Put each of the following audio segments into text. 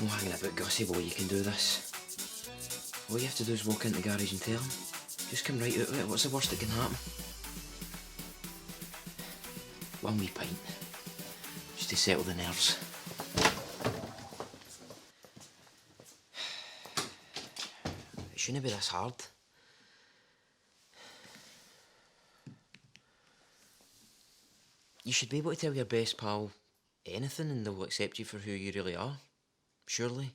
No hanging about gossip while you can do this. All you have to do is walk into the garage and tell him. Just come right out of it. What's the worst that can happen? One wee pint. Just to settle the nerves. It shouldn't be this hard. You should be able to tell your best pal anything and they'll accept you for who you really are. Surely.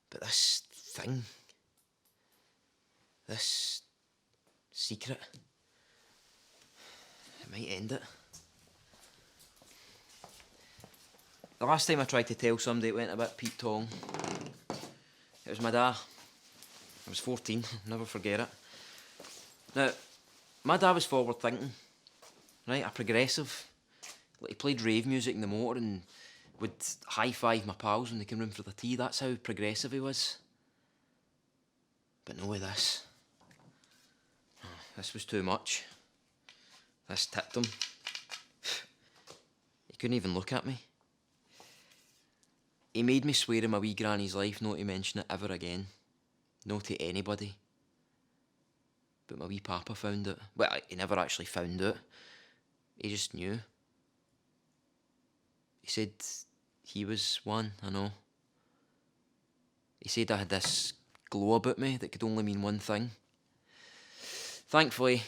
But this thing, this secret, it might end it. The last time I tried to tell somebody it went a bit Pete Tong. It was my dad. I was 14, never forget it. Now, my dad was forward thinking, right, a progressive. Like, he played rave music in the motor and would high-five my pals when they came round for the tea. That's how progressive he was. But no with this. This was too much. This tipped him. He couldn't even look at me. He made me swear in my wee granny's life not to mention it ever again. No to anybody. But my wee papa found it. Well, he never actually found it. He just knew. He said he was one, I know. He said I had this glow about me that could only mean one thing. Thankfully,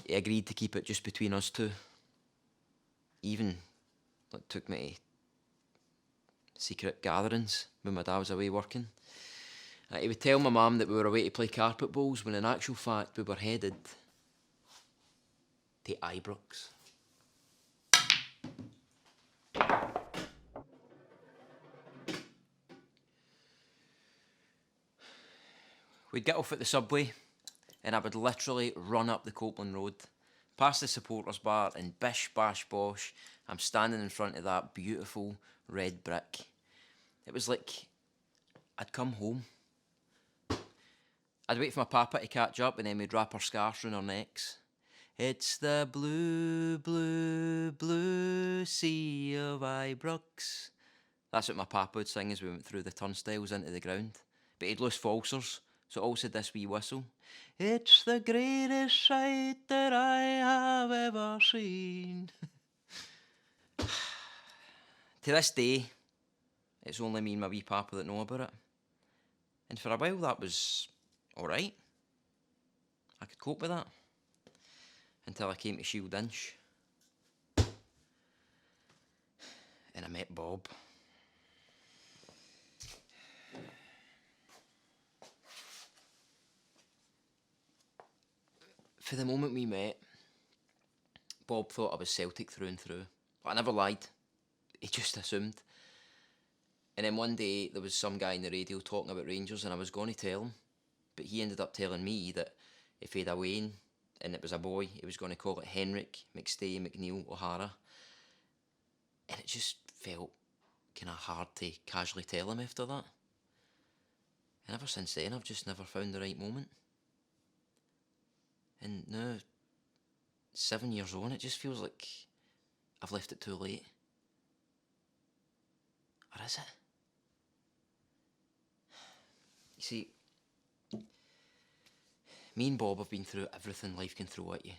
he agreed to keep it just between us two. Even took me to secret gatherings when my dad was away working. He would tell my mum that we were away to play carpet bowls when in actual fact we were headed to Ibrox. We'd get off at the subway and I would literally run up the Copeland Road, past the supporters bar, and bish bash bosh, I'm standing in front of that beautiful red brick. It was like I'd come home. I'd wait for my papa to catch up and then we'd wrap our scarves round our necks. It's the blue, blue, blue sea of Ibrox. That's what my papa would sing as we went through the turnstiles into the ground. But he'd loose falsers, so it all said this wee whistle. It's the greatest sight that I have ever seen. To this day, it's only me and my wee papa that know about it. And for a while that was alright. I could cope with that. Until I came to Shield Inch. And I met Bob. For the moment we met, Bob thought I was Celtic through and through. But I never lied. He just assumed. And then one day there was some guy in the radio talking about Rangers and I was going to tell him. But he ended up telling me that if he had a Wayne and it was a boy, he was going to call it Henrik McStay McNeil O'Hara. And it just felt kind of hard to casually tell him after that. And ever since then, I've just never found the right moment. And now, 7 years on, it just feels like I've left it too late. Or is it? You see, me and Bob have been through everything life can throw at you.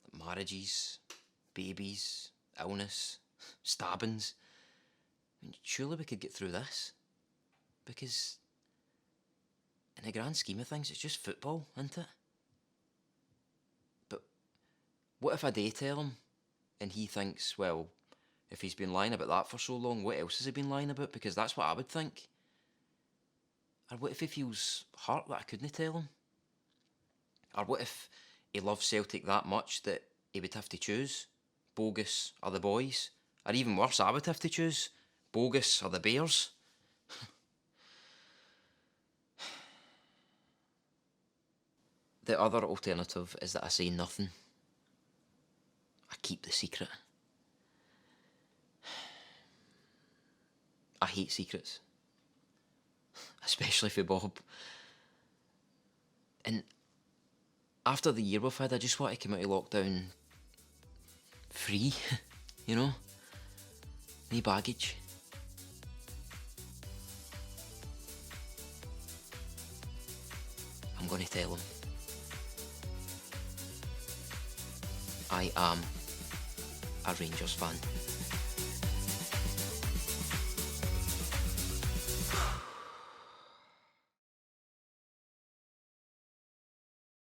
Like marriages, babies, illness, stabbings. I mean, surely we could get through this. Because in the grand scheme of things, it's just football, isn't it? But what if I do tell him and he thinks, well, if he's been lying about that for so long, what else has he been lying about? Because that's what I would think. Or what if he feels hurt that I couldn't tell him? Or what if he loves Celtic that much that he would have to choose Bogus or the boys? Or even worse, I would have to choose Bogus or the Bears? The other alternative is that I say nothing. I keep the secret. I hate secrets. Especially for Bob. And after the year we've had, I just want to come out of lockdown free, you know? No baggage. I'm going to tell him. I am a Rangers fan.